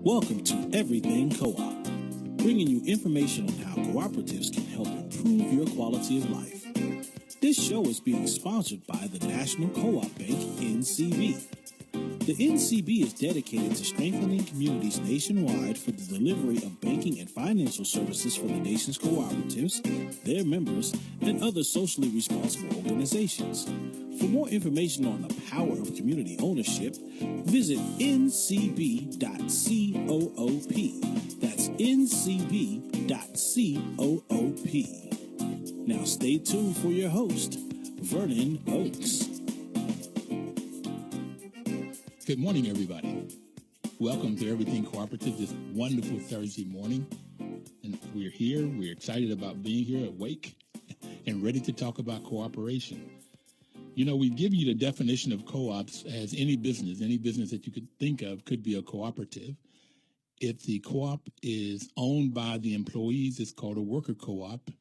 Welcome to Everything Co-op, bringing you information on how cooperatives can help improve your quality of life. This show is being sponsored by the National Co-op Bank, NCB. The NCB is dedicated to strengthening communities nationwide for the delivery of banking and financial services for the nation's cooperatives, their members, and other socially responsible organizations. For more information on the power of community ownership, visit ncb.coop. That's ncb.coop. Now stay tuned for your host, Vernon Oakes. Good morning, everybody. Welcome to Everything Cooperative this wonderful Thursday morning. And we're here. We're excited about being here, awake, and ready to talk about cooperation. You know, we give you the definition of co-ops as any business that you could think of could be a cooperative. If the co-op is owned by the employees, it's called a worker co-op.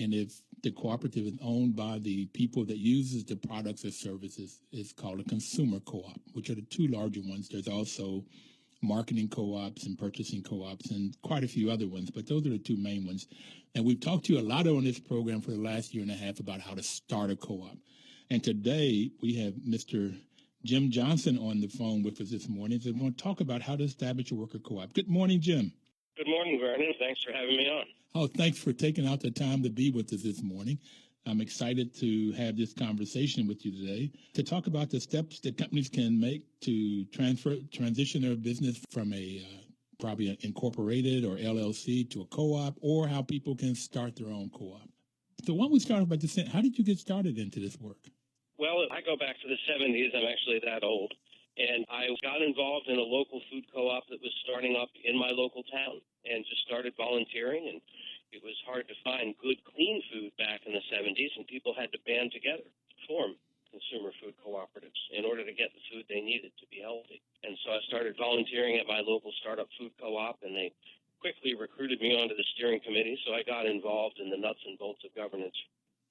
And if the cooperative is owned by the people that uses the products or services, it's called a consumer co-op, which are the two larger ones. There's also marketing co-ops and purchasing co-ops and quite a few other ones, but those are the two main ones. And we've talked to you a lot on this program for the last year and a half about how to start a co-op. And today we have Mr. Jim Johnson on the phone with us this morning. So we're going to talk about how to establish a worker co-op. Good morning, Jim. Good morning, Vernon. Thanks for having me on. Oh, thanks for taking out the time to be with us this morning. I'm excited to have this conversation with you today to talk about the steps that companies can make to transition their business from a probably an incorporated or LLC to a co-op, or how people can start their own co-op. So why don't we start by just saying, how did you get started into this work? Well, I go back to the 70s. I'm actually that old. And I got involved in a local food co-op that was starting up in my local town and just started volunteering. And it was hard to find good, clean food back in the 70s, and people had to band together to form consumer food cooperatives in order to get the food they needed to be healthy. And so I started volunteering at my local startup food co-op, and they quickly recruited me onto the steering committee. So I got involved in the nuts and bolts of governance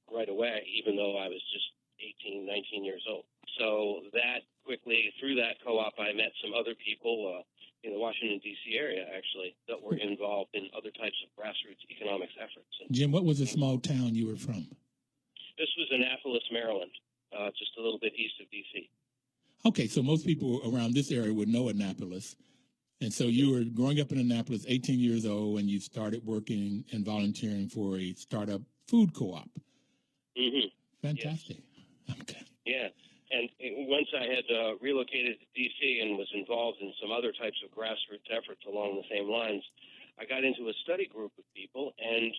right away, even though I was just 18, 19 years old. So that quickly, through that co-op, I met some other people in the Washington, D.C. area, actually, that were involved in other types of grassroots economics efforts. And Jim, what was the small town you were from? this was Annapolis, Maryland, just a little bit east of D.C. Okay, so most people around this area would know Annapolis. And so you were growing up in Annapolis, 18 years old, and you started working and volunteering for a startup food co-op. Mm-hmm. Fantastic. Yes. Okay. Yeah. And once I had relocated to D.C. and was involved in some other types of grassroots efforts along the same lines, I got into a study group of people, and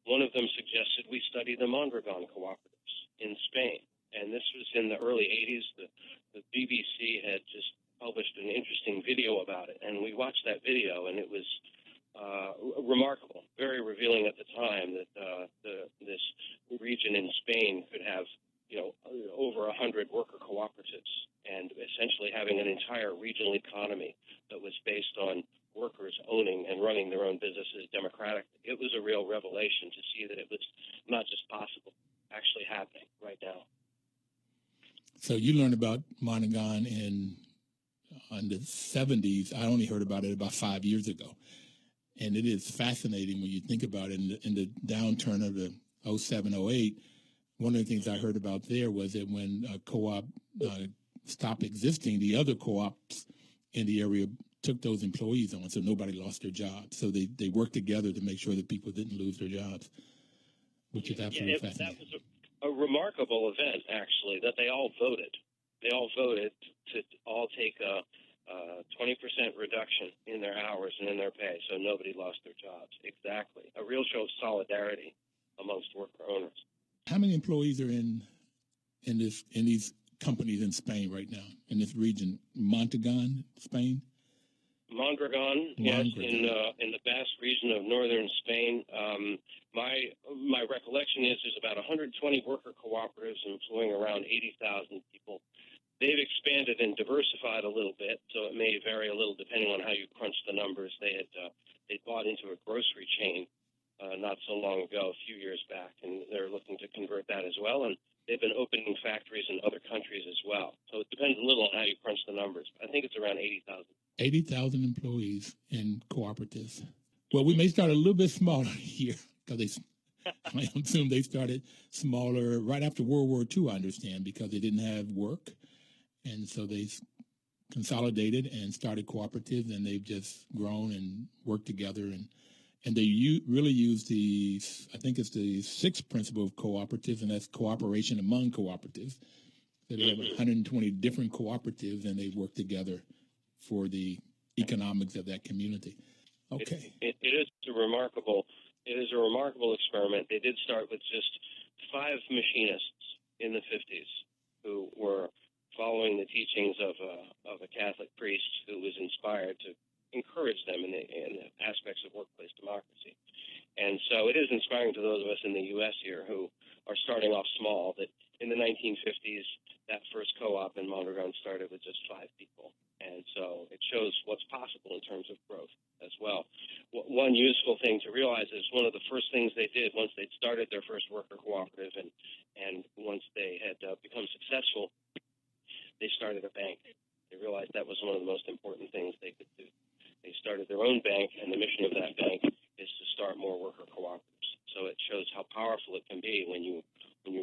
one of them suggested we study the Mondragon cooperatives in Spain. And this was in the early 80s. The BBC had just published an interesting video about it, and we watched that video, and it was remarkable, very revealing at the time that this region in Spain could have over 100 worker cooperatives and essentially having an entire regional economy that was based on workers owning and running their own businesses democratically. It was a real revelation to see that it was not just possible, actually happening right now. So you learned about Mondragon in the 70s. I only heard about it about 5 years ago. And it is fascinating when you think about it. In the downturn of the 07, 08, one of the things I heard about there was that when a co-op stopped existing, the other co-ops in the area took those employees on, so nobody lost their jobs. So they worked together to make sure that people didn't lose their jobs, which is absolutely fascinating. That was a remarkable event, actually, that they all voted. They all voted to all take a 20% reduction in their hours and in their pay, so nobody lost their jobs. Exactly. A real show of solidarity amongst worker owners. How many employees are in these companies in Spain right now, in this region? Mondragon, Spain? Mondragon, yes, in the Basque region of northern Spain. My recollection is there's about 120 worker cooperatives employing around 80,000 people. They've expanded and diversified a little bit, so it may vary a little depending on how you crunch the numbers. They bought into a grocery chain not so long ago, a few years back, and they're looking to convert that as well. And they've been opening factories in other countries as well. So it depends a little on how you crunch the numbers. I think it's around 80,000. 80,000 employees in cooperatives. Well, we may start a little bit smaller here because I assume they started smaller right after World War II, I understand, because they didn't have work. And so they consolidated and started cooperatives, and they've just grown and worked together. And they really use I think it's the sixth principle of cooperatives, and that's cooperation among cooperatives. So they have 120 different cooperatives, and they work together for the economics of that community. Okay. It is a remarkable experiment. They did start with just 5 machinists in the 50s who were following the teachings of a Catholic priest who was inspired to encourage them in the aspects of workplace democracy. And so it is inspiring to those of us in the U.S. here who are starting off small that in the 1950s, that first co-op in Mondragon started with just 5 people. And so it shows what's possible in terms of growth as well. One useful thing to realize is one of the first things they did once they'd started their first worker cooperative and once they had become successful, they started a bank. They realized that was one of the most important things they could do. They started their own bank, and the mission of that bank is to start more worker cooperatives. So it shows how powerful it can be when you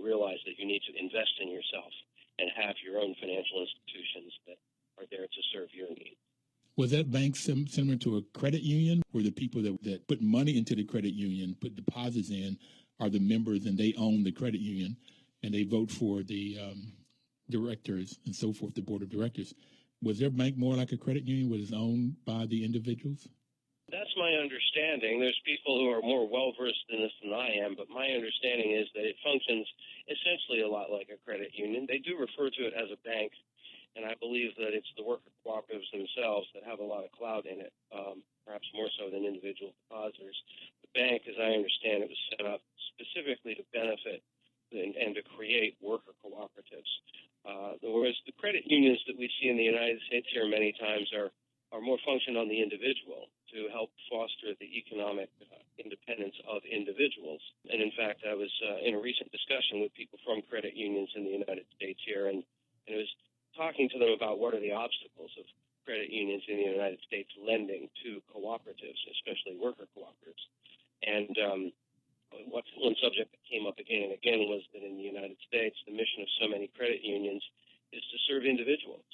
realize that you need to invest in yourself and have your own financial institutions that are there to serve your needs. Was that bank similar to a credit union, where the people that put money into the credit union, put deposits in, are the members and they own the credit union and they vote for the directors and so forth, the board of directors? Was their bank more like a credit union, was it owned by the individuals? That's my understanding. There's people who are more well-versed in this than I am, but my understanding is that it functions essentially a lot like a credit union. They do refer to it as a bank, and I believe that it's the worker cooperatives themselves that have a lot of clout in it, perhaps more so than individual depositors. The bank, as I understand it, was set up specifically to benefit and to create worker cooperatives. Whereas the credit unions that we see in the United States here many times are more function on the individual to help foster the economic independence of individuals. And in fact, I was in a recent discussion with people from credit unions in the United States here, and I was talking to them about what are the obstacles of credit unions in the United States lending to cooperatives, especially worker cooperatives. And one subject that came up again and again was that in the United States, the mission of so many credit unions is to serve individuals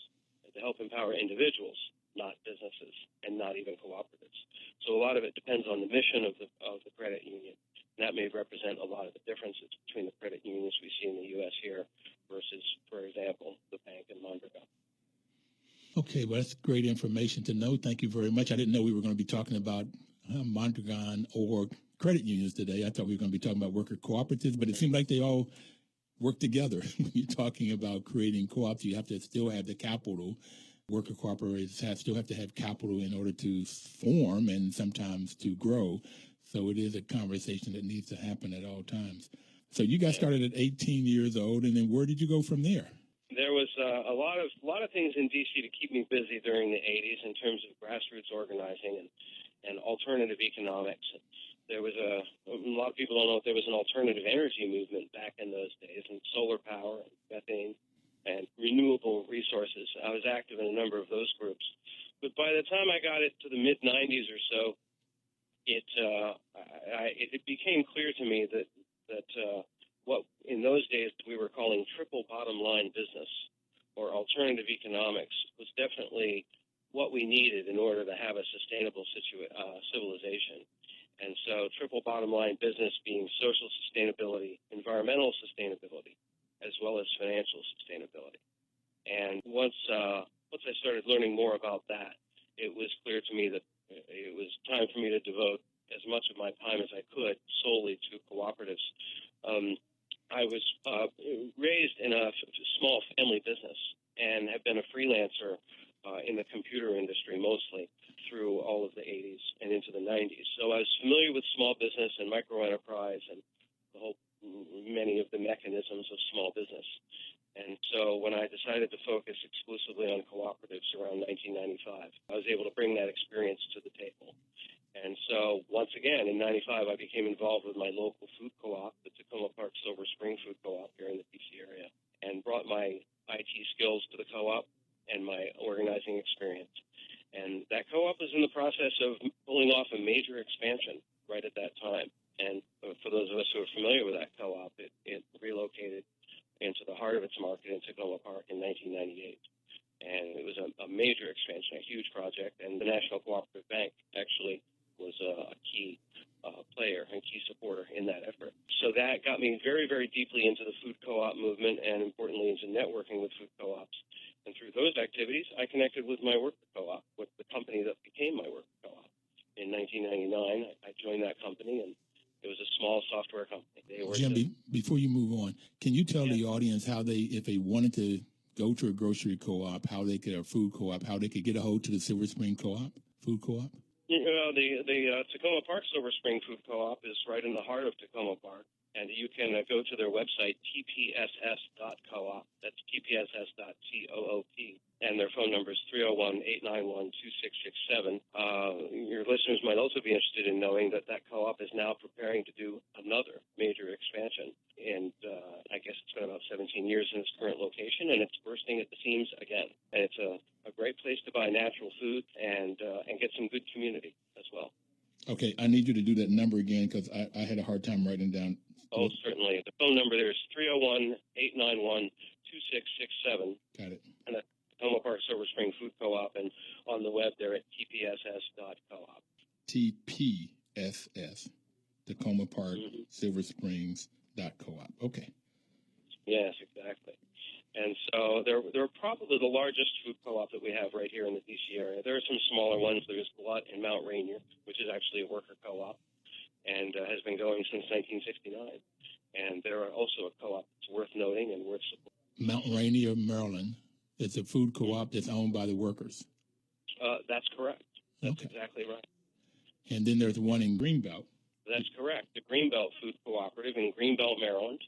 and to help empower individuals, not businesses and not even cooperatives. So a lot of it depends on the mission of the credit union. And that may represent a lot of the differences between the credit unions we see in the U.S. here versus, for example, the bank in Mondragon. Okay, well, that's great information to know. Thank you very much. I didn't know we were going to be talking about Mondragon or credit unions today. I thought we were going to be talking about worker cooperatives, but it seemed like they all work together. When you're talking about creating co-ops, you have to still have the capital. Worker cooperatives still have to have capital in order to form and sometimes to grow. So it is a conversation that needs to happen at all times. So you guys started at 18 years old, and then where did you go from there? There was a lot of things in D.C. to keep me busy during the 80s in terms of grassroots organizing and alternative economics. There was a lot of people don't know that there was an alternative energy movement back in those days, and solar power and methane and renewable resources. I was active in a number of those groups. But by the time I got it to the mid-90s or so, it became clear to me that what in those days we were calling triple bottom line business or alternative economics was definitely what we needed in order to have a sustainable civilization. And so triple bottom line business being social sustainability, environmental sustainability, as well as financial sustainability. And once I started learning more about that, it was clear to me that it was time for me to devote as much of my time as I could solely to cooperatives. I was raised in a small family business and have been a freelancer in the computer industry mostly through all of the 80s and into the 90s. So I was familiar with small business and microenterprise and many of the mechanisms of small business. And so when I decided to focus exclusively on cooperatives around 1995, I was able to bring that experience to the table. And so once again, in 95, I became involved with my local food co-op, the Tacoma Park Silver Spring Food Co-op here in the D.C. area, and brought my IT skills to the co-op and my organizing experience. And that co-op was in the process of pulling off a major expansion right at that time. And for those of us who are familiar with that co-op, it relocated into the heart of its market in Tacoma Park in 1998. And it was a major expansion, a huge project. And the National Cooperative Bank actually was a key player and key supporter in that effort. So that got me very, very deeply into the food co-op movement and, importantly, into networking with food co-ops. And through those activities, I connected with my worker co-op, with the company that became my worker co-op. In 1999, I joined that company, and it was a small software company. Jim, before you move on, can you tell the audience how if they wanted to go to a grocery co-op, how they could, or food co-op, how they could get a hold to the Silver Spring Co-op, food co-op? The Tacoma Park Silver Spring Food Co-op is right in the heart of Tacoma Park, and you can go to their website, tpss.coop. That's tpss.coop, and their phone number is 301-891-2667. Your listeners might also be interested in knowing that co-op is now preparing to do another major expansion, and I guess it's been about 17 years in its current location, and it's bursting at the seams again. And it's a great place to buy natural food and get some good community as well. Okay, I need you to do that number again because I had a hard time writing down. Oh, certainly. The phone number there is 301-891-2667. Got it. And that's Tacoma Park Silver Spring Food Co-op, and on the web they're at tpss.coop. TPSS, Tacoma Park Silver Springs.coop. Okay. Yes, exactly. And so they're probably the largest food co-op that we have right here in the D.C. area. There are some smaller ones. There's Glut in Mount Rainier, which is actually a worker co-op, and has been going since 1969. And they're also a co-op that's worth noting and worth supporting. Mount Rainier, Maryland, is a food co-op that's owned by the workers. That's correct. That's exactly right. And then there's one in Greenbelt. That's correct. The Greenbelt Food Cooperative in Greenbelt, Maryland.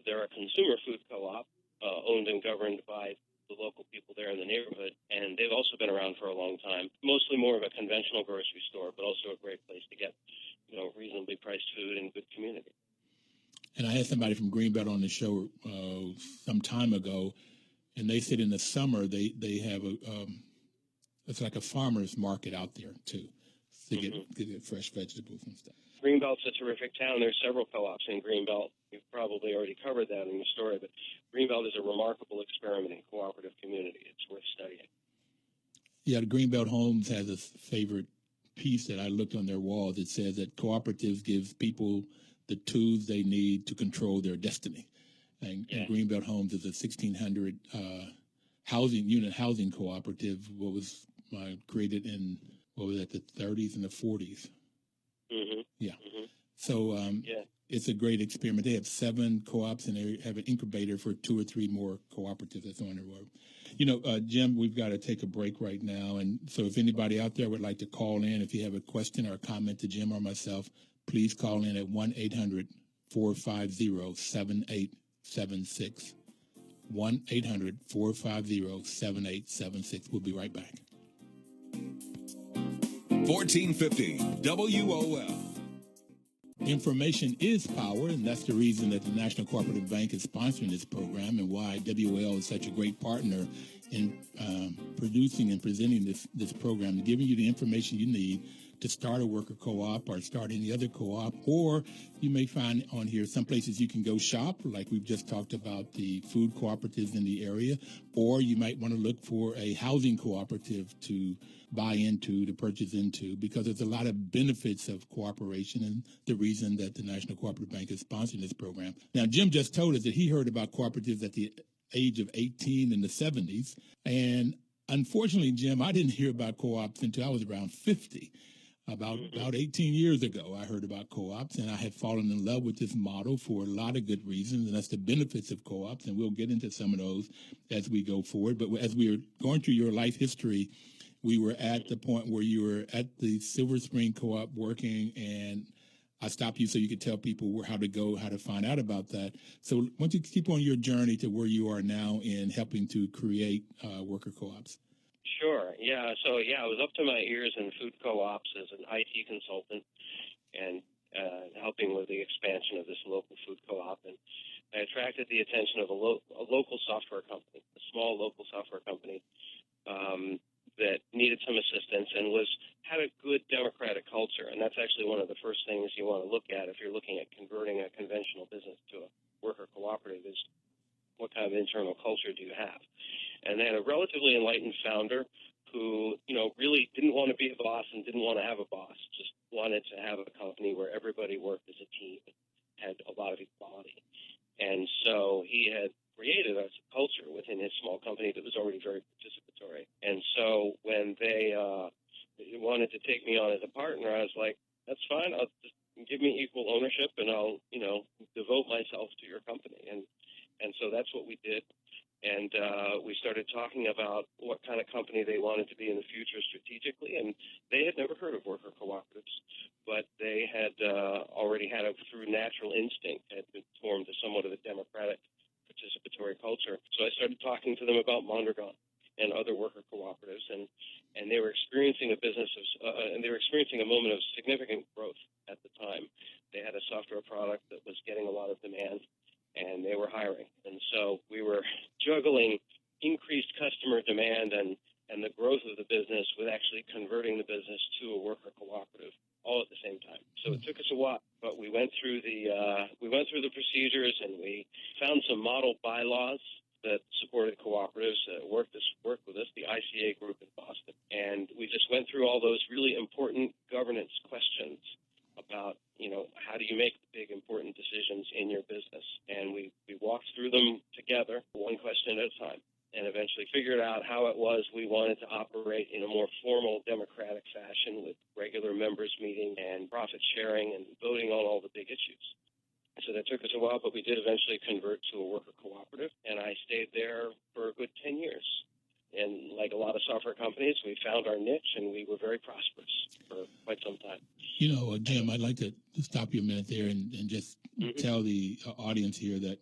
They're a consumer food co-op owned and governed by the local people there in the neighborhood, and they've also been around for a long time. Mostly more of a conventional grocery store, but also a great place to get, reasonably priced food and good community. And I had somebody from Greenbelt on the show some time ago, and they said in the summer they have it's like a farmer's market out there too, to get fresh vegetables and stuff. Greenbelt's a terrific town. There's several co-ops in Greenbelt. You've probably already covered that in the story, but Greenbelt is a remarkable experiment in cooperative community. It's worth studying. Yeah, the Greenbelt Homes has a favorite piece that I looked on their wall that says that cooperatives gives people the tools they need to control their destiny. And Greenbelt Homes is a 1,600 housing cooperative. What was created in the 30s and the 40s. Yeah. So it's a great experiment. They have 7 co-ops, and they have an incubator for 2 or 3 more cooperatives that's on their road. Jim, we've got to take a break right now. And so if anybody out there would like to call in, if you have a question or a comment to Jim or myself, please call in at 1-800-450-7876. 1-800-450-7876. We'll be right back. 1450 WOL. Information is power, and that's the reason that the National Cooperative Bank is sponsoring this program and why WL is such a great partner in producing and presenting this program, giving you the information you need to start a worker co-op or start any other co-op. Or you may find on here some places you can go shop, like we've just talked about the food cooperatives in the area, or you might want to look for a housing cooperative to buy into, to purchase into, because there's a lot of benefits of cooperation and the reason that the National Cooperative Bank is sponsoring this program. Now, Jim just told us that he heard about cooperatives at the age of 18 in the 70s. And unfortunately, Jim, I didn't hear about co-ops until I was around 50. About 18 years ago, I heard about co-ops, and I had fallen in love with this model for a lot of good reasons, and that's the benefits of co-ops, and we'll get into some of those as we go forward. But as we were going through your life history, we were at the point where you were at the Silver Spring Co-op working, and I stopped you so you could tell people how to go, how to find out about that. So why don't you keep on your journey to where you are now in helping to create worker co-ops? Sure. Yeah. So, I was up to my ears in food co-ops as an IT consultant and helping with the expansion of this local food co-op. And I attracted the attention of a local software company, a small local software company that needed some assistance and had a good democratic culture. And that's actually one of the first things you want to look at if you're looking at converting a conventional business to a worker cooperative is what kind of internal culture do you have? And they had a relatively enlightened founder who, really didn't want to be a boss and didn't want to have a boss, just wanted to have a company where everybody worked as a team and had a lot of equality. And so he had created a culture within his small company that was already very participatory. And so when they wanted to take me on as a partner, I was like, that's fine. I'll just give me equal ownership and I'll, devote myself to your company. And so that's what we did. And we started talking about what kind of company they wanted to be in the future strategically. And they had never heard of worker cooperatives, but they had already had through natural instinct, had been formed to somewhat of a democratic participatory culture. So I started talking to them about Mondragon and other worker cooperatives, and they were experiencing and they were experiencing a moment of significant growth at the time. They had a software product that was getting a lot of demand, and they were hiring. And so we were juggling increased customer demand and the growth of the business with actually converting the business to a worker cooperative all at the same time. So it took us a while, but we went through the procedures, and we found some model bylaws that supported cooperatives that worked with us, the ICA group in Boston. And we just went through all those really important governance questions about, how do you make big, important decisions in your business? And we walked through them together, one question at a time, and eventually figured out how it was we wanted to operate in a more formal democratic fashion with regular members meeting and profit sharing and voting on all the big issues. So that took us a while, but we did eventually convert to a worker cooperative, and I stayed there for a good 10 years. And like a lot of software companies, we found our niche, and we were very prosperous for quite some time. Jim, I'd like to stop you a minute there and just tell the audience here that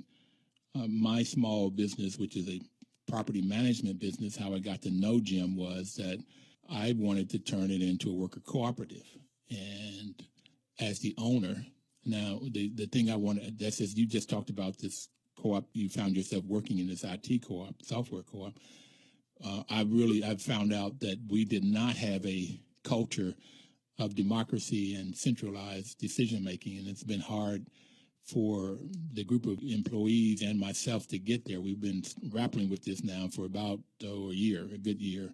my small business, which is a property management business, how I got to know Jim was that I wanted to turn it into a worker cooperative. And as the owner, now the thing I wanted, that's as you just talked about this co-op, you found yourself working in this IT co-op, software co-op. I found out that we did not have a culture of democracy and centralized decision making, and it's been hard for the group of employees and myself to get there. We've been grappling with this now for about a good year,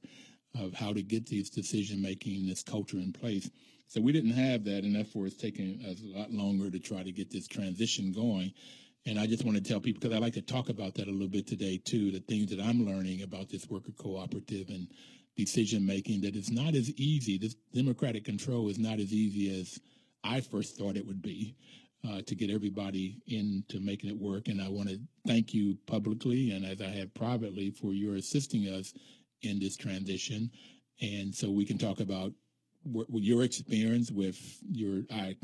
of how to get these decision making, this culture in place. So we didn't have that, and therefore it's taken us a lot longer to try to get this transition going. And I just want to tell people, because I like to talk about that a little bit today too, the things that I'm learning about this worker cooperative and decision making, that it's not as easy. This democratic control is not as easy as I first thought it would be, to get everybody into making it work. And I want to thank you publicly, and as I have privately, for your assisting us in this transition. And so we can talk about your experience with your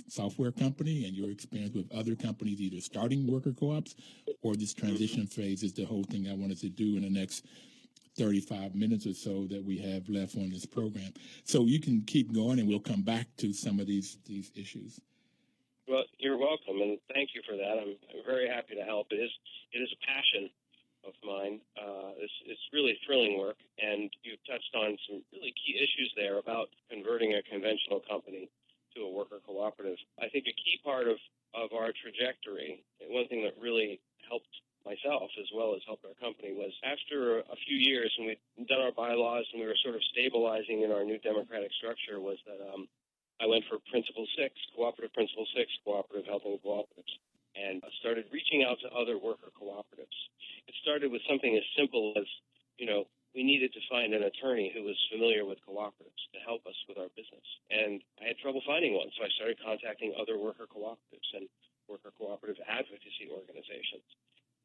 software company and your experience with other companies, either starting worker co-ops or this transition phase is the whole thing I wanted to do in the next 35 minutes or so that we have left on this program. So you can keep going, and we'll come back to some of these issues. Well, you're welcome, and thank you for that. I'm very happy to help. It is a passion of mine. It's really thrilling work, and you've touched on some really key issues there about converting a conventional company to a worker cooperative. I think a key part of our trajectory, and one thing that really helped myself as well as helped our company, was after a few years when we'd done our bylaws and we were sort of stabilizing in our new democratic structure, was that I went for Principle 6, Cooperative Principle 6, Cooperative Helping Cooperatives, and started reaching out to other worker cooperatives. It started with something as simple as, we needed to find an attorney who was familiar with cooperatives to help us with our business. And I had trouble finding one, so I started contacting other worker cooperatives and worker cooperative advocacy organizations.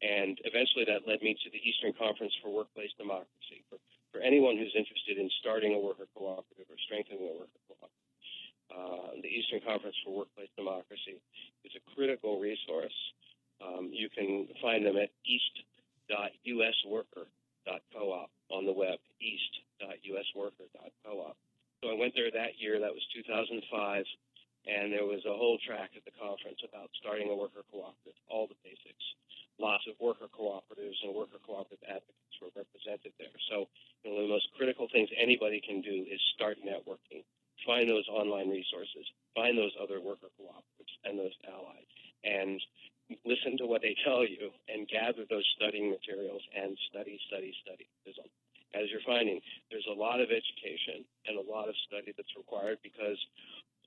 And eventually that led me to the Eastern Conference for Workplace Democracy, for anyone who's interested in starting a worker cooperative or strengthening a worker cooperative. The Eastern Conference for Workplace Democracy is a critical resource. You can find them at east.usworker.coop on the web, east.usworker.coop. So I went there that year. That was 2005. And there was a whole track at the conference about starting a worker cooperative, all the basics. Lots of worker cooperatives and worker cooperative advocates were represented there. So One of the most critical things anybody can do is start networking. Find those online resources. Find those other worker cooperatives and those allies. And listen to what they tell you and gather those studying materials and study. As you're finding, there's a lot of education and a lot of study that's required because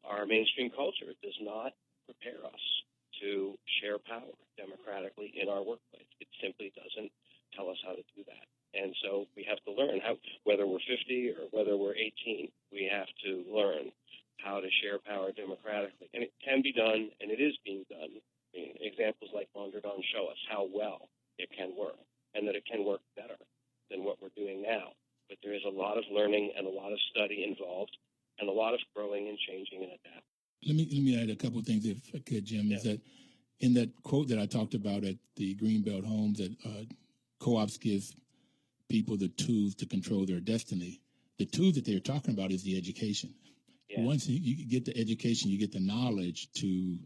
our mainstream culture does not prepare us to share power democratically in our workplace. It simply doesn't tell us how to do that. And so we have to learn how, whether we're 50 or whether we're 18, we have to learn how to share power democratically. And it can be done, and it is being done. I mean, examples like Vernon show us how well it can work and that it can work better than what we're doing now. But there is a lot of learning and a lot of study involved and a lot of growing and changing and adapting. Let me add a couple of things, if I could, Jim. Yeah. Is that in that quote that I talked about at the Greenbelt Homes, that co-ops give people the tools to control their destiny. The tools that they're talking about is the education. Yeah. Once you get the education, you get the knowledge to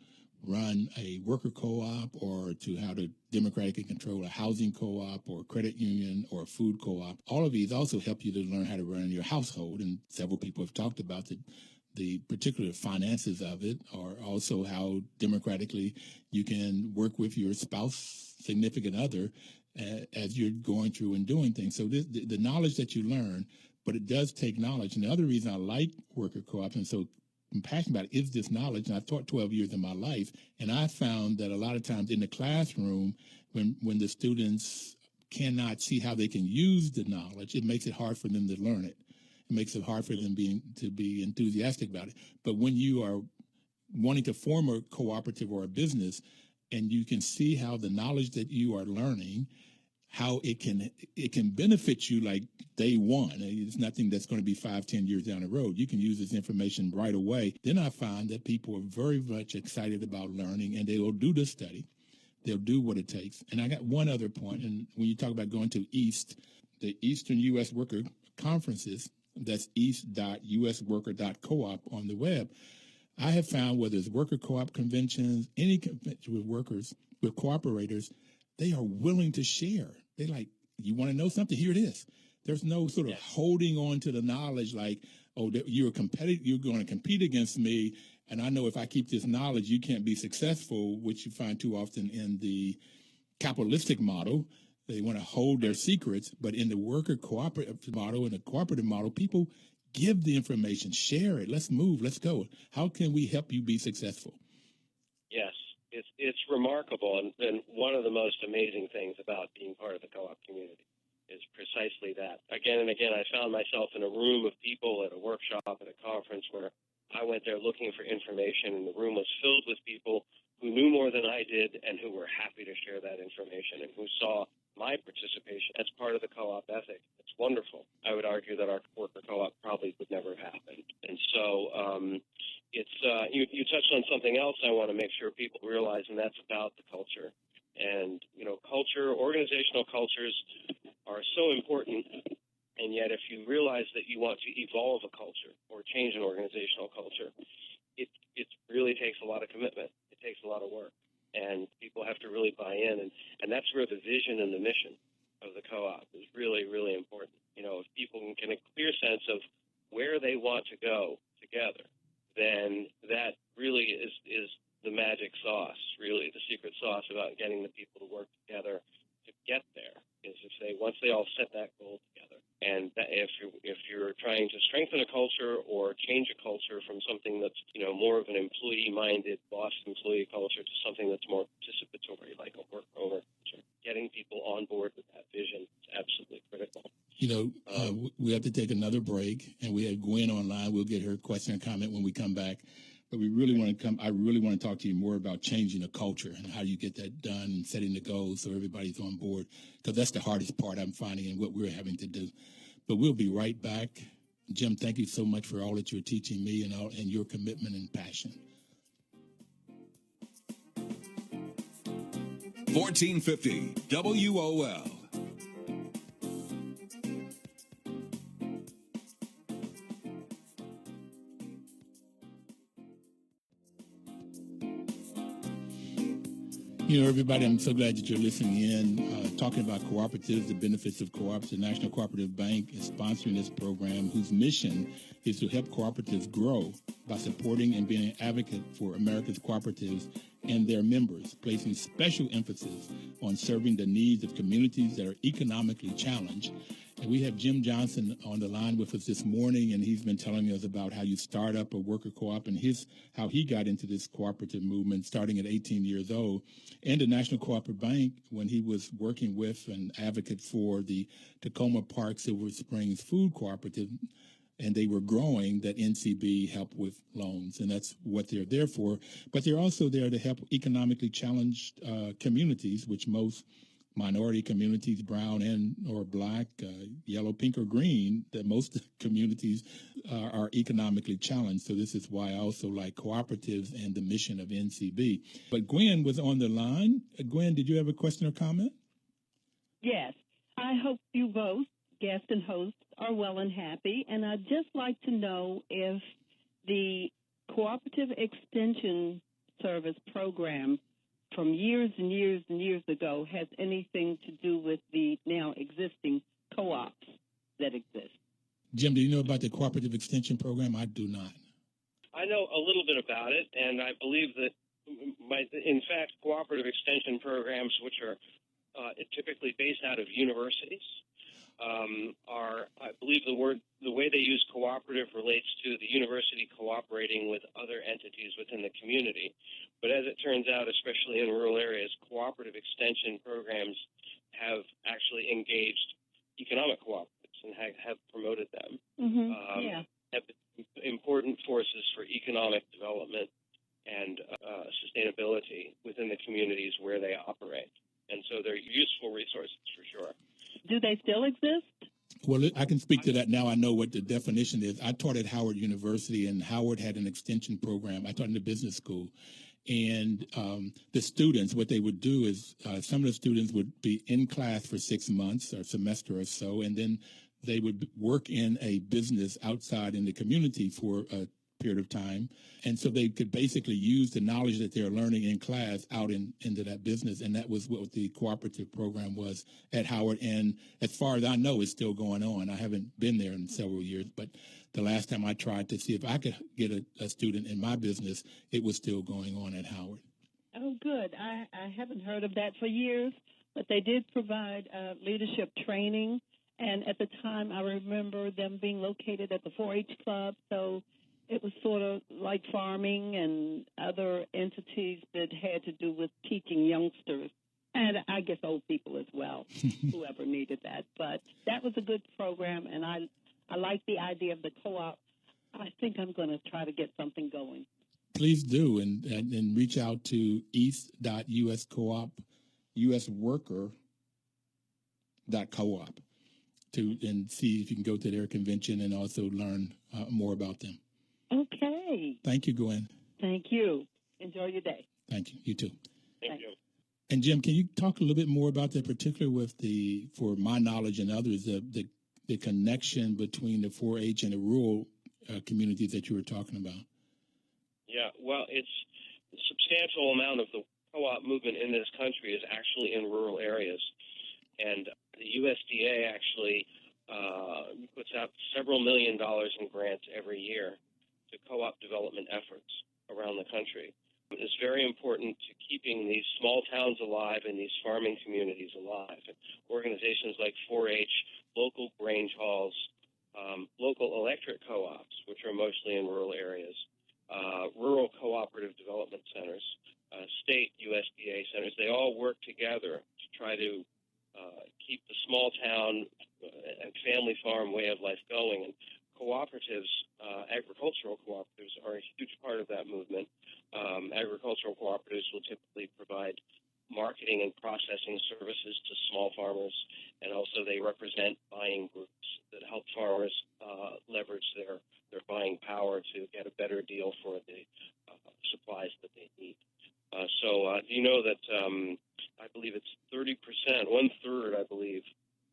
run a worker co-op or to how to democratically control a housing co-op or a credit union or a food co-op. All of these also help you to learn how to run your household, and several people have talked about the particular finances of it, or also how democratically you can work with your spouse, significant other, as you're going through and doing things. So the knowledge that you learn, but it does take knowledge. And the other reason I like worker co-ops and so I'm passionate about it is this knowledge. And I've taught 12 years in my life, and I found that a lot of times in the classroom, when the students cannot see how they can use the knowledge, it makes it hard for them to learn it. It makes it hard for them to be enthusiastic about it. But when you are wanting to form a cooperative or a business, and you can see how the knowledge that you are learning, how it can benefit you like day one. It's nothing that's going to be 5-10 years down the road. You can use this information right away. Then I find that people are very much excited about learning, and they will do the study. They'll do what it takes. And I got one other point, and when you talk about going to the Eastern U.S. Worker Conferences, that's east.usworker.coop on the web. I have found whether it's worker co-op conventions, any convention with workers, with cooperators, they are willing to share. They like, you want to know something? Here it is. There's no sort of holding on to the knowledge like, oh, you're going to compete against me, and I know if I keep this knowledge, you can't be successful, which you find too often in the capitalistic model. They want to hold their secrets, but in the worker cooperative model and the cooperative model, people give the information, share it. Let's move. Let's go. How can we help you be successful? Yes, it's remarkable, and one of the most amazing things about being part of the co-op community is precisely that. Again and again, I found myself in a room of people at a workshop, at a conference, where I went there looking for information, and the room was filled with people who knew more than I did and who were happy to share that information and who saw my participation as part of the co-op ethic. It's wonderful. I would argue that our worker co-op probably would never have happened. And so you touched on something else I want to make sure people realize, and that's about the culture. And, organizational cultures are so important. And yet if you realize that you want to evolve a culture or change an organizational culture, it really takes a lot of commitment. It takes a lot of work. And people have to really buy in. And that's where the vision and the mission of the co-op is really, really important. If people can get a clear sense of where they want to go together, then that really is the magic sauce, really the secret sauce about getting the people to work together to get there, is once they all set that goal together. And that if you're trying to strengthen a culture or change a culture from something that's more of an employee-minded boss-employee culture to something that's more participatory, like a worker culture, getting people on board with that vision is absolutely critical. We have to take another break, and we have Gwen online. We'll get her question and comment when we come back. But we really want to I really want to talk to you more about changing the culture and how you get that done and setting the goals so everybody's on board, because that's the hardest part I'm finding in what we're having to do. But we'll be right back. Jim, thank you so much for all that you're teaching me and your commitment and passion. 1450 WOL. You know, everybody, I'm so glad that you're listening in, talking about cooperatives, the benefits of co-ops. The National Cooperative Bank is sponsoring this program, whose mission is to help cooperatives grow by supporting and being an advocate for America's cooperatives and their members, placing special emphasis on serving the needs of communities that are economically challenged. And we have Jim Johnson on the line with us this morning, and he's been telling us about how you start up a worker co-op and how he got into this cooperative movement starting at 18 years old. And the National Cooperative Bank, when he was working with an advocate for the Tacoma Park Silver Springs Food Cooperative, and they were growing, that NCB helped with loans, and that's what they're there for. But they're also there to help economically challenged communities, which most minority communities, brown and or black, yellow, pink, or green, that most communities are economically challenged. So this is why I also like cooperatives and the mission of NCB. But Gwen was on the line. Gwen, did you have a question or comment? Yes. I hope you both, guest and host, are well and happy. And I'd just like to know if the Cooperative Extension Service program from years and years and years ago has anything to do with the now existing co-ops that exist. Jim, do you know about the Cooperative Extension Program? I do not. I know a little bit about it, and I believe that, in fact, cooperative extension programs, which are typically based out of universities, I believe the way they use cooperative relates to the university cooperating with other entities within the community. But as it turns out, especially in rural areas, cooperative extension programs have actually engaged economic cooperatives and have promoted them. Have been important forces for economic development and sustainability within the communities where they operate. And so they're useful resources for sure. Do they still exist? Well, I can speak to that now. I know what the definition is. I taught at Howard University, and Howard had an extension program. I taught in the business school. And the students, what they would do is some of the students would be in class for 6 months or semester or so, and then they would work in a business outside in the community for a period of time. And so they could basically use the knowledge that they're learning in class out into that business. And that was what the cooperative program was at Howard. And as far as I know, it's still going on. I haven't been there in several years, but the last time I tried to see if I could get a student in my business, it was still going on at Howard. Oh, good. I haven't heard of that for years, but they did provide leadership training. And at the time, I remember them being located at the 4-H Club. So it was sort of like farming and other entities that had to do with teaching youngsters, and I guess old people as well, whoever needed that. But that was a good program, and I like the idea of the co-op. I think I'm going to try to get something going. Please do, and reach out to east.uscoop, usworker.coop, and see if you can go to their convention and also learn more about them. Okay. Thank you, Gwen. Thank you. Enjoy your day. Thank you. You too. Thank you. And Jim, can you talk a little bit more about that, particularly with for my knowledge and others, the connection between the 4-H and the rural communities that you were talking about? Yeah, well, it's a substantial amount of the co-op movement in this country is actually in rural areas. And the USDA actually puts out several $1 million in grants every year to co-op development efforts around the country. It's very important to keeping these small towns alive and these farming communities alive. And organizations like 4-H, local grange halls, local electric co-ops, which are mostly in rural areas, rural cooperative development centers, state USDA centers, they all work together to try to keep the small town and family farm way of life going. And cooperatives, agricultural cooperatives, are a huge part of that movement. Agricultural cooperatives will typically provide marketing and processing services to small farmers, and also they represent buying groups that help farmers leverage their buying power to get a better deal for the supplies that they need. So you know that I believe it's 30%, 1/3, I believe,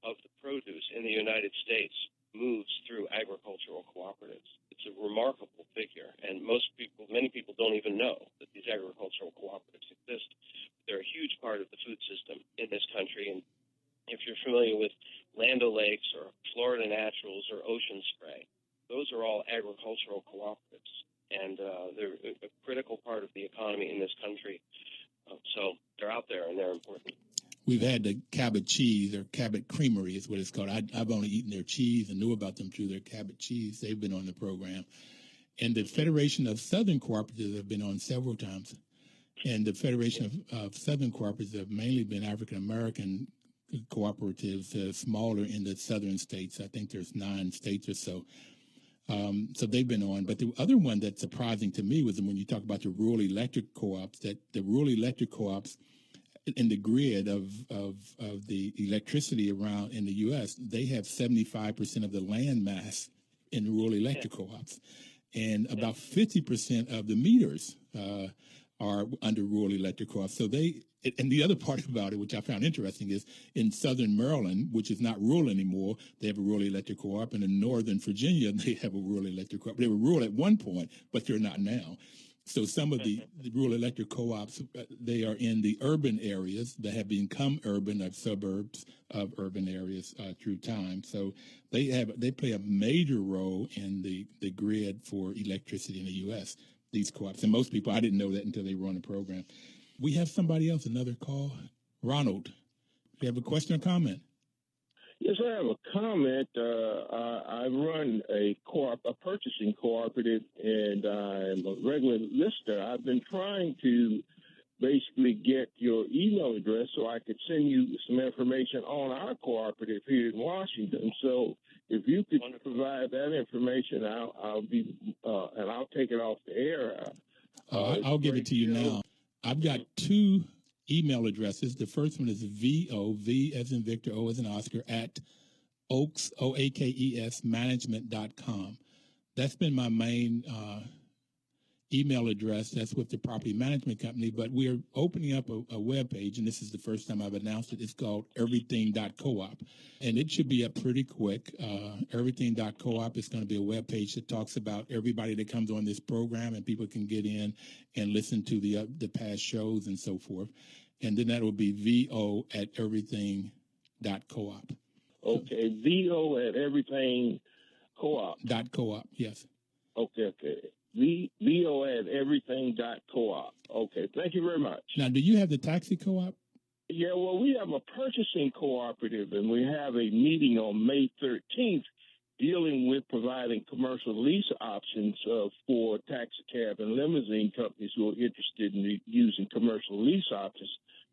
of the produce in the United States moves through agricultural cooperatives. It's a remarkable figure, and many people don't even know that these agricultural cooperatives exist. exist. They're a huge part of the food system in this country. And if you're familiar with Land O'Lakes or Florida Naturals or Ocean Spray, those are all agricultural cooperatives, and they're a critical part of the economy in this country. So they're out there, and they're important. We've had the Cabot Cheese, or Cabot Creamery is what it's called. I've only eaten their cheese and knew about them through their Cabot Cheese. They've been on the program. And the Federation of Southern Cooperatives have been on several times. And the Federation of Southern Cooperatives have mainly been African-American cooperatives, smaller in the southern states. I think there's 9 states or so. So they've been on. But the other one that's surprising to me was when you talk about the rural electric co-ops, that the rural electric co-ops in the grid of the electricity around in the U.S., they have 75% of the land mass in rural electric co-ops. And about 50% of the meters are under rural electric co-ops. So and the other part about it, which I found interesting, is in southern Maryland, which is not rural anymore, they have a rural electric co-op. And in northern Virginia, they have a rural electric co-op. They were rural at one point, but they're not now. So some of the rural electric co-ops, they are in the urban areas that have become urban, or suburbs of urban areas through time. So they play a major role in the grid for electricity in the U.S., these co-ops. And most people, I didn't know that until they were on the program. We have somebody else, another call. Ronald, do you have a question or comment? Yes, I have a comment. I run a purchasing cooperative, and I'm a regular listener. I've been trying to basically get your email address so I could send you some information on our cooperative here in Washington. So if you could provide that information, I'll be and I'll take it off the air. I'll give it to you now. I've got 2 email addresses. The first one is V as in Victor, O as in Oscar, at Oakes, OAKES, management.com. That's been my main email address. That's with the property management company, but we're opening up a web page, and this is the first time I've announced it. It's called everything.coop, and it should be up pretty quick. Everything.coop is going to be a web page that talks about everybody that comes on this program, and people can get in and listen to the past shows and so forth. And then that will be VO at everything.coop. Okay, VO at everything.coop. .coop, yes. Okay. VO at everything.coop. Okay, thank you very much. Now, do you have the taxi co-op? Yeah, well, we have a purchasing cooperative, and we have a meeting on May 13th dealing with providing commercial lease options for taxi cab and limousine companies who are interested in using commercial lease options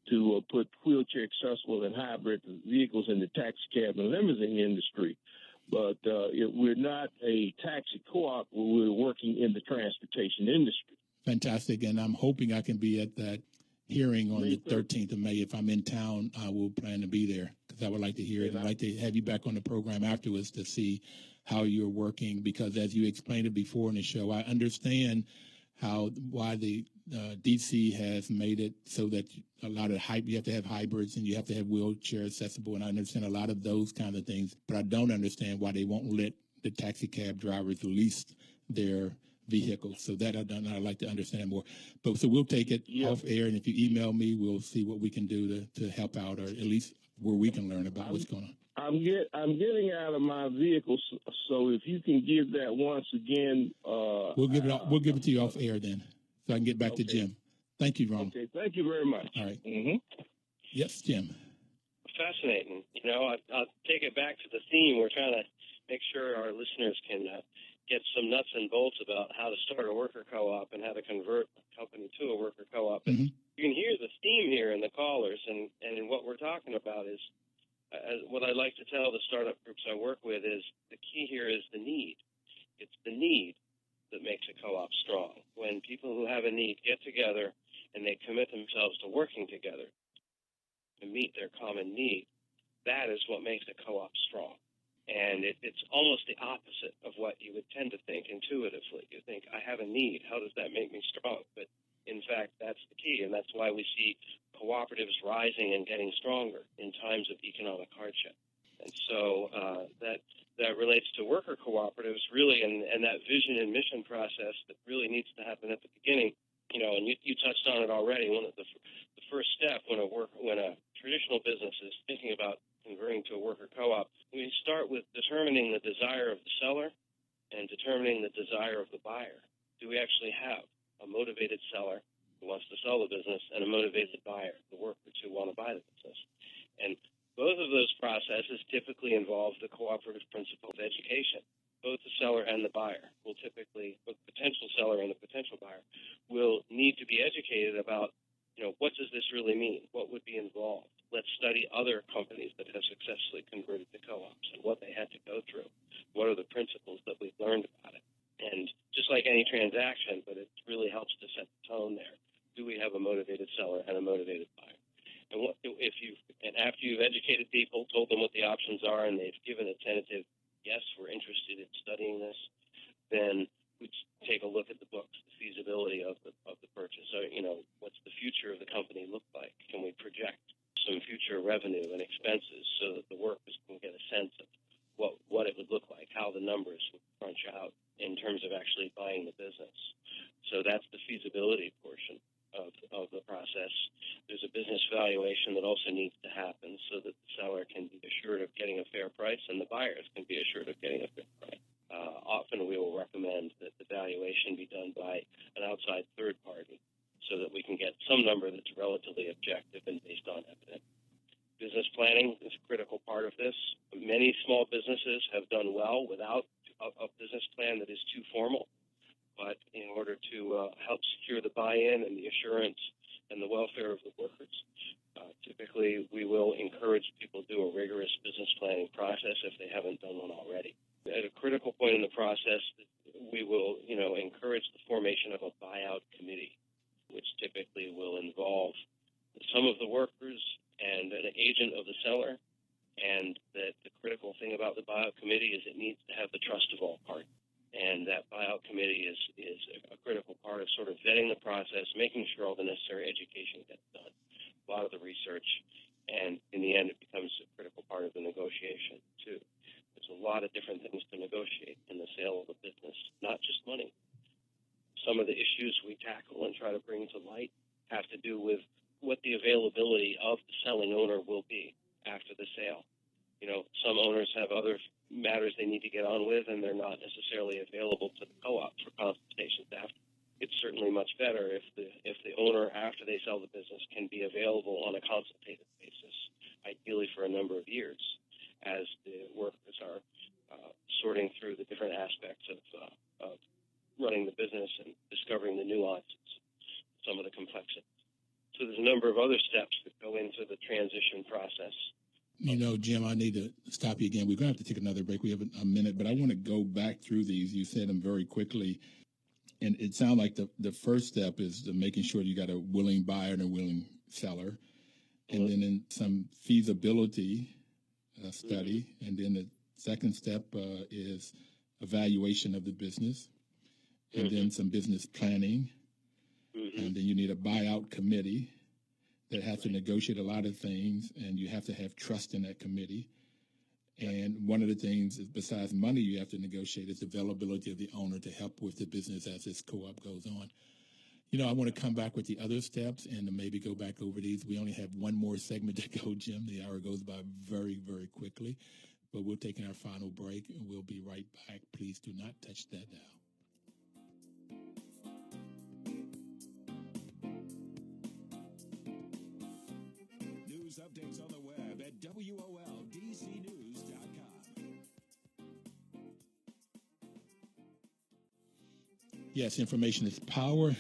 to put wheelchair accessible and hybrid vehicles in the taxi cab and limousine industry. But we're not a taxi co-op. We're working in the transportation industry. Fantastic. And I'm hoping I can be at that hearing on the 13th of May. If I'm in town, I will plan to be there because I would like to hear it. I'd like to have you back on the program afterwards to see how you're working, because as you explained it before in the show, I understand why the DC has made it so that a lot of you have to have hybrids and you have to have wheelchair accessible, and I understand a lot of those kind of things, but I don't understand why they won't let the taxi cab drivers lease their vehicles. So that I'd like to understand more. But so we'll take it off air, and if you email me, we'll see what we can do to help out, or at least where we can learn about what's going on. I'm getting out of my vehicle, so if you can give that once again, we'll give it to you off air then, so I can get back to Jim. Thank you, Ron. Okay, thank you very much. All right. Mm-hmm. Yes, Jim. Fascinating. I'll take it back to the theme. We're trying to make sure our listeners can get some nuts and bolts about how to start a worker co-op and how to convert a company to a worker co-op. And you can hear the theme here in the callers, and what we're talking about is what I like to tell the startup groups I work with is the key here is the need. It's the need that makes a co-op strong. When people who have a need get together and they commit themselves to working together to meet their common need, that is what makes a co-op strong. And it's almost the opposite of what you would tend to think intuitively. You think, I have a need. How does that make me strong? But in fact, that's the key, and that's why we see cooperatives rising and getting stronger in times of economic hardship. And so that relates to worker cooperatives, really, and that vision and mission process that really needs to happen at the beginning. And you touched on it already. One of the first step when a traditional business is thinking about converting to a worker co-op, we start with determining the desire of the seller and determining the desire of the buyer. Do we actually have a motivated seller who wants to sell the business and a motivated buyer, the workers who want to buy the business? And both of those processes typically involve the cooperative principle of education. Both the seller and the buyer will typically, both the potential seller and the potential buyer, will need to be educated about, what does this really mean? What would be involved? Let's study other companies that have successfully converted to co-ops and what they had to go through. What are the principles that we've learned about it? And just like any transaction, but it really helps to set the tone there. Do we have a motivated seller and a motivated buyer? And after you've educated people, told them what the options are, and they've given a tentative yes, we're interested in studying this, then we take a look at the books, the feasibility of the purchase. So, what's the future of the company look like? Can we project some future revenue and expenses so that the workers can get a sense of what it would look like, how the numbers would crunch out in terms of actually buying the business? So that's the feasibility portion of the process. There's a business valuation that also needs to happen so that the seller can be assured of getting a fair price and the buyers can be assured of getting a fair price. Often we will recommend that the valuation be done by an outside third party so that we can get some number that's relatively objective and based on evidence. Business planning is a critical part of this. Many small businesses have done well without a business plan that is too formal. But in order to help secure the buy-in and the assurance and the welfare of the workers, typically we will encourage people to do a rigorous business planning process if they haven't done one already. At a critical point in the process, we will, encourage the formation of a buyout committee, which typically will involve some of the workers and an agent of the seller. And that the critical thing about the buyout committee is it needs to have the trust of all parties. And that buyout committee is a critical part of sort of vetting the process, making sure all the necessary education gets done, a lot of the research, and in the end it becomes a critical part of the negotiation too. There's a lot of different things to negotiate in the sale of a business, not just money. Some of the issues we tackle and try to bring to light have to do with what the availability of the selling owner will be after the sale. Some owners have other matters they need to get on with, and they're not necessarily available to the co-op for consultations after. It's certainly much better if the owner, after they sell the business, can be available on a consultative basis, ideally for a number of years, as the workers are sorting through the different aspects of running the business and discovering the nuances, some of the complexities. So there's a number of other steps that go into the transition process. Jim, I need to stop you again. We're going to have to take another break. We have a minute, but I want to go back through these. You said them very quickly, and it sounds like the first step is making sure you got a willing buyer and a willing seller, and then in some feasibility study, and then the second step is evaluation of the business, and then some business planning, and then you need a buyout committee that has to negotiate a lot of things, and you have to have trust in that committee. And one of the things, besides money you have to negotiate, is availability of the owner to help with the business as this co-op goes on. I want to come back with the other steps and maybe go back over these. We only have one more segment to go, Jim. The hour goes by very, very quickly. But we're taking our final break, and we'll be right back. Please do not touch that dial. Updates on the web at WOLDCnews.com. Yes, information is power,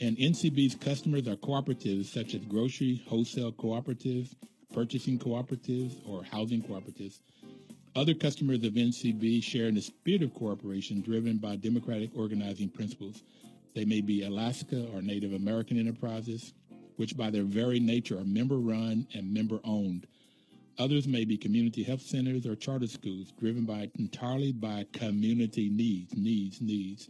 and NCB's customers are cooperatives such as grocery, wholesale cooperatives, purchasing cooperatives, or housing cooperatives. Other customers of NCB share in the spirit of cooperation driven by democratic organizing principles. They may be Alaska or Native American enterprises, which by their very nature are member-run and member-owned. Others may be community health centers or charter schools driven entirely by community needs.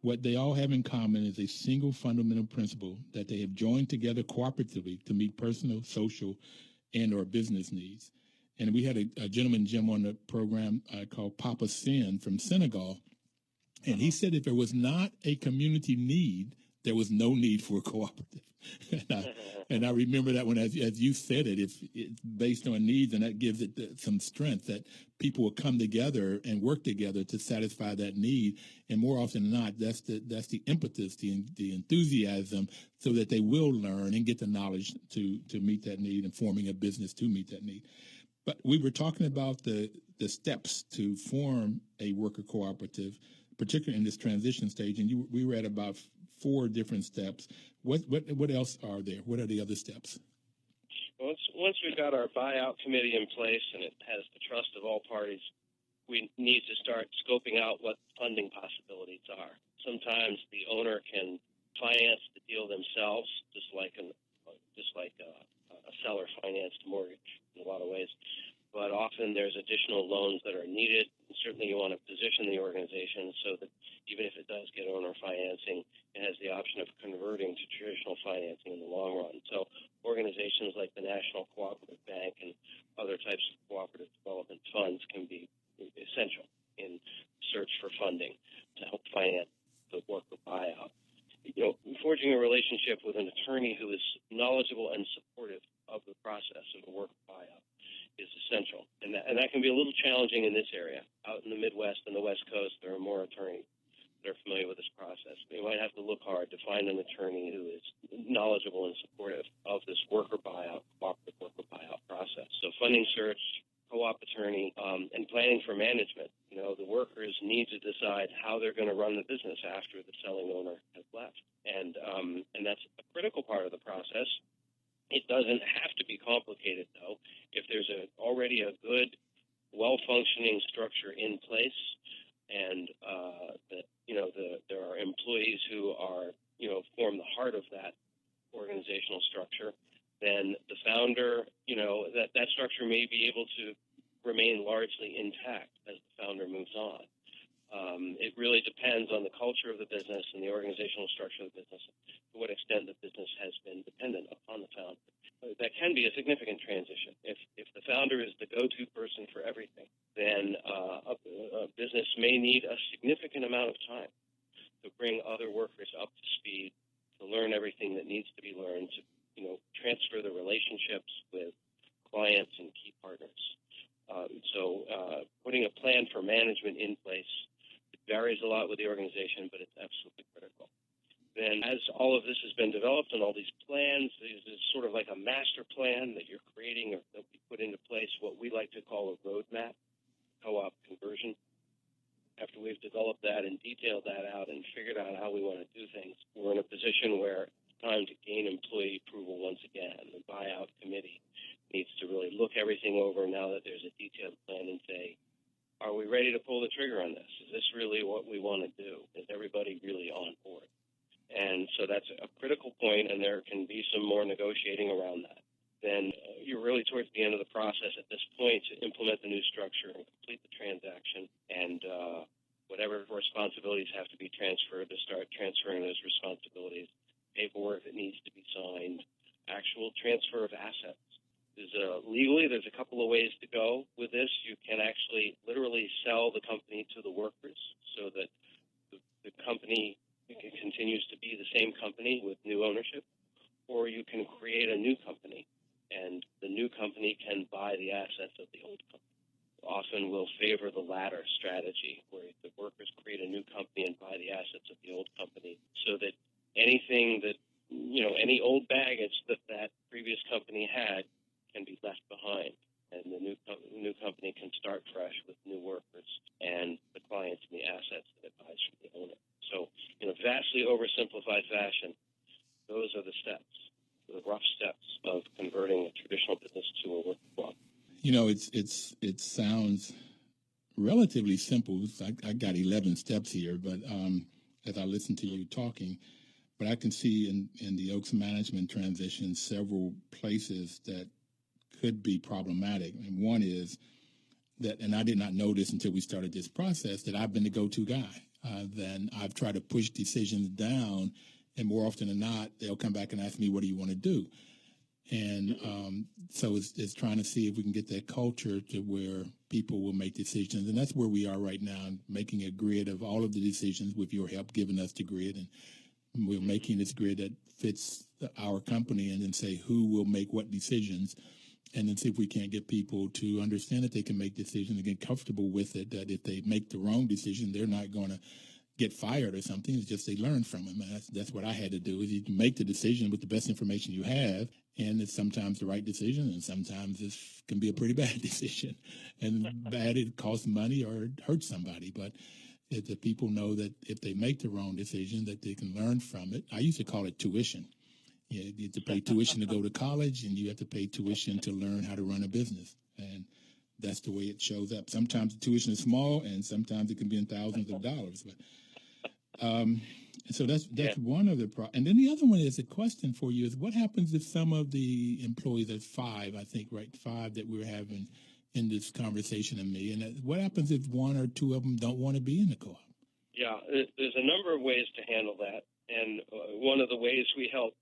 What they all have in common is a single fundamental principle that they have joined together cooperatively to meet personal, social, and or business needs. And we had a gentleman, Jim, on the program called Papa Sin from Senegal, and he said if there was not a community need, there was no need for a cooperative. and I remember that when, as you said it, it's based on needs, and that gives it some strength that people will come together and work together to satisfy that need. And more often than not, that's the impetus, the enthusiasm, so that they will learn and get the knowledge to meet that need and forming a business to meet that need. But we were talking about the steps to form a worker cooperative, particularly in this transition stage, and we read about 4 different steps. What else are there? What are the other steps? Once we've got our buyout committee in place and it has the trust of all parties, we need to start scoping out what funding possibilities are. Sometimes the owner can finance the deal themselves, just like a seller financed mortgage in a lot of ways. But often there's additional loans that are needed. And certainly you want to position the organization so that even if it does get owner financing, it has the option of converting to traditional financing in the long run. So organizations like the National Cooperative Bank and other types of cooperative development funds can be essential in search for funding to help finance the worker buyout. Forging a relationship with an attorney who is knowledgeable and supportive of the process of a worker buyout is essential. And that can be a little challenging in this area. Out in the Midwest and the West Coast, there are more attorneys that are familiar with this process. You might have to look hard to find an attorney who is knowledgeable and supportive of this worker buyout, cooperative worker buyout process. So funding search, co-op attorney, and planning for management. The workers need to decide how they're going to run the business after the selling owner has left. And that's a critical part of the process. It doesn't have to be complicated, though. If there's already a good, well-functioning structure in place, and there are employees who are form the heart of that organizational structure, then the founder, that structure may be able to remain largely intact as the founder moves on. It really depends on the culture of the business and the organizational structure of the business, to what extent the business has been dependent upon the founder. That can be a significant transition. If the founder is the go-to person for everything, then a business may need a significant amount of time to bring other workers up to speed, to learn everything that needs to be learned, to transfer the relationships with clients and key partners. So putting a plan for management in place, it varies a lot with the organization, but it's absolutely critical. Then as all of this has been developed and all these plans, there's sort of like a master plan that you're creating or that we put into place, what we like to call a roadmap, co-op conversion. After we've developed that and detailed that out and figured out how we want to do things, we're in a position where it's time to gain employee approval once again. The buyout committee needs to really look everything over now that there's a detailed plan and say, are we ready to pull the trigger on this? Is this really what we want to do? Is everybody really on board? And so that's a critical point, and there can be some more negotiating around that. Then you're really towards the end of the process at this point to implement the new structure and complete the transaction, and whatever responsibilities have to be transferred, to start transferring those responsibilities, paperwork that needs to be signed, actual transfer of assets. Legally, there's a couple of ways to go with this. You can actually literally sell the company to the workers so that the company continues to be the same company with new ownership, or you can create a new company, and the new company can buy the assets of the old company. Often we'll favor the latter strategy, where the workers create a new company and buy the assets of the old company, so that anything that, any old baggage that previous company had can be left behind, and the new company can start fresh with new workers and the clients and the assets that it buys from the owner. So, in a vastly oversimplified fashion, those are the steps, the rough steps of converting a traditional business to a worker club. It sounds relatively simple. I got 11 steps here, but as I listen to you talking, but I can see in the Oaks management transition several places that could be problematic. And one is that, and I did not know this until we started this process, that I've been the go-to guy. Then I've tried to push decisions down, and more often than not, they'll come back and ask me, what do you want to do? And so it's trying to see if we can get that culture to where people will make decisions. And that's where we are right now, making a grid of all of the decisions with your help, giving us the grid. And We're making this grid that fits our company, and then say who will make what decisions, and then see if we can't get people to understand that they can make decisions and get comfortable with it, that if they make the wrong decision, they're not going to get fired or something. It's just they learn from them. And that's what I had to do, is you make the decision with the best information you have, and it's sometimes the right decision, and sometimes it can be a pretty bad decision. And bad, it costs money or it hurts somebody. But if the people know that if they make the wrong decision, that they can learn from it. I used to call it tuition. You have to pay tuition to go to college, and you have to pay tuition to learn how to run a business. And that's the way it shows up. Sometimes the tuition is small, and sometimes it can be in thousands of dollars. But so that's one of the and then the other one is a question for you is, what happens if some of the employees, there's five that we're having in this conversation of me, and what happens if one or two of them don't want to be in the co-op? Yeah, there's a number of ways to handle that, and one of the ways we help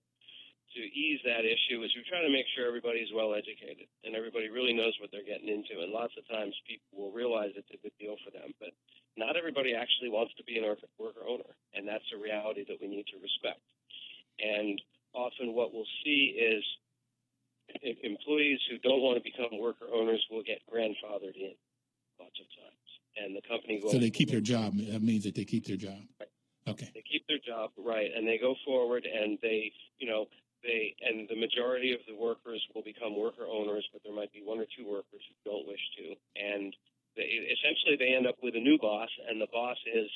to ease that issue is we try to make sure everybody's well educated and everybody really knows what they're getting into. And lots of times people will realize it's a good deal for them, but not everybody actually wants to be an worker owner, and that's a reality that we need to respect. And often what we'll see is employees who don't want to become worker owners will get grandfathered in lots of times, and the company will. So they keep their job. That means that they keep their job. Right. Okay. They keep their job, right, and they go forward, and and the majority of the workers will become worker owners, but there might be one or two workers who don't wish to, and essentially they end up with a new boss, and the boss is,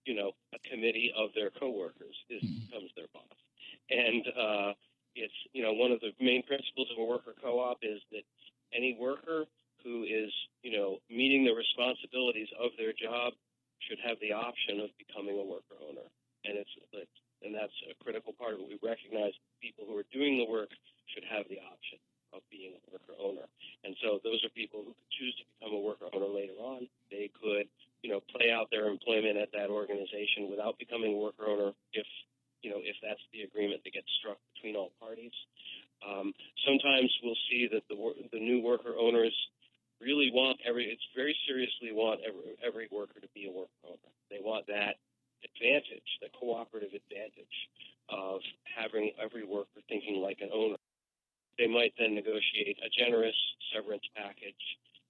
a committee of their coworkers becomes their boss, and it's one of the main principles of a worker co-op is that any worker who is meeting the responsibilities of their job should have the option of becoming a worker owner, and that's a critical part of it. We recognize people who are doing the work should have the option of being a worker owner. And so those are people who could choose to become a worker owner later on. They could, play out their employment at that organization without becoming a worker owner if that's the agreement that gets struck between all parties. Sometimes we'll see that the new worker owners really very seriously want every worker to be a worker owner. They want that advantage, the cooperative advantage of having every worker thinking like an owner. They might then negotiate a generous severance package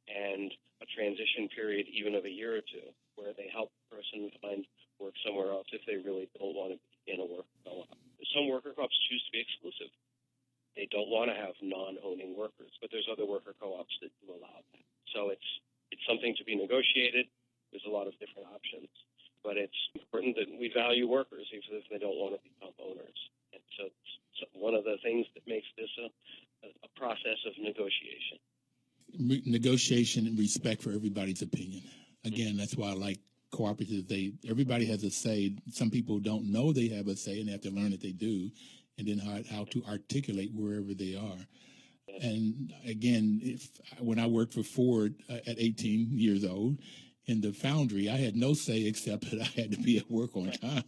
and a transition period even of a year or two, where they help the person find work somewhere else if they really don't want to be in a worker co-op. Some worker co-ops choose to be exclusive. They don't want to have non-owning workers, but there's other worker co-ops that do allow that. So it's something to be negotiated. There's a lot of different options. But it's important that we value workers, even if they don't want to become owners. And so it's one of the things that makes this a process of negotiation. Negotiation and respect for everybody's opinion. Again, that's why I like cooperatives. Everybody has a say. Some people don't know they have a say, and they have to learn that they do, and then how to articulate wherever they are. And again, when I worked for Ford at 18 years old, in the foundry, I had no say except that I had to be at work on time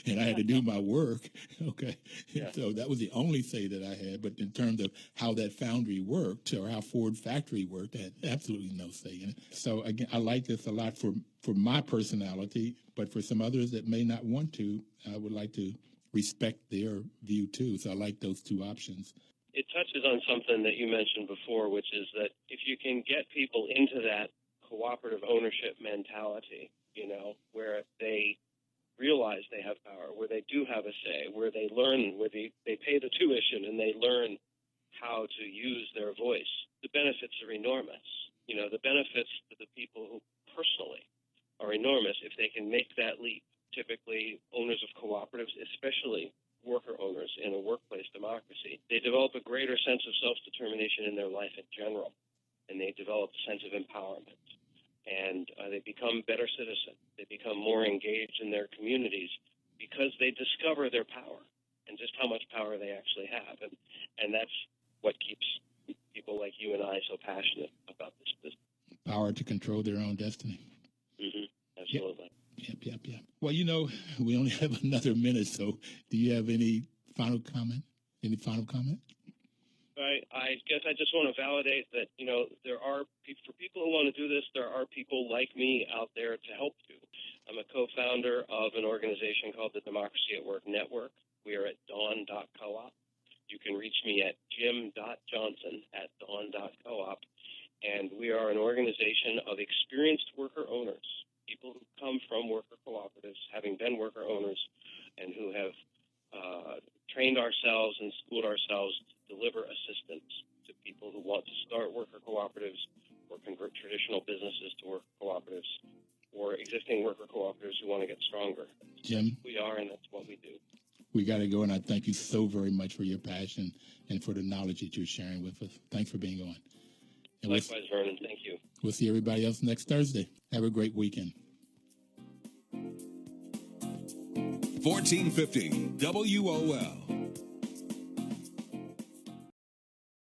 and I had to do my work. Okay. Yeah. So that was the only say that I had. But in terms of how that foundry worked or how Ford factory worked, I had absolutely no say in it. So again, I like this a lot for my personality, but for some others that may not want to, I would like to respect their view too. So I like those two options. It touches on something that you mentioned before, which is that if you can get people into that cooperative ownership mentality, where they realize they have power, where they do have a say, where they learn, where they pay the tuition and they learn how to use their voice, the benefits are enormous. The benefits to the people who personally are enormous if they can make that leap. Typically, owners of cooperatives, especially worker owners in a workplace democracy, they develop a greater sense of self-determination in their life in general, and they develop a sense of empowerment. And they become better citizens. They become more engaged in their communities because they discover their power and just how much power they actually have. And that's what keeps people like you and I so passionate about this business. Power to control their own destiny. Mm-hmm. Absolutely. Yep. Well, we only have another minute, so do you have any final comment? I guess I just want to validate that, there are, for people who want to do this, there are people like me out there to help you. I'm a co-founder of an organization called the Democracy at Work Network. We are at dawn.coop. You can reach me at jim.johnson@dawn.coop. And we are an organization of experienced worker owners, people who come from worker cooperatives, having been worker owners, and who have trained ourselves and schooled ourselves to deliver assistance to people who want to start worker cooperatives or convert traditional businesses to worker cooperatives, or existing worker cooperatives who want to get stronger. Jim, We are, and that's what we do. we got to go, and I thank you so very much for your passion and for the knowledge that you're sharing with us. Thanks for being on. And Likewise, Vernon. Thank you. We'll see everybody else next Thursday. Have a great weekend. 1450 WOL.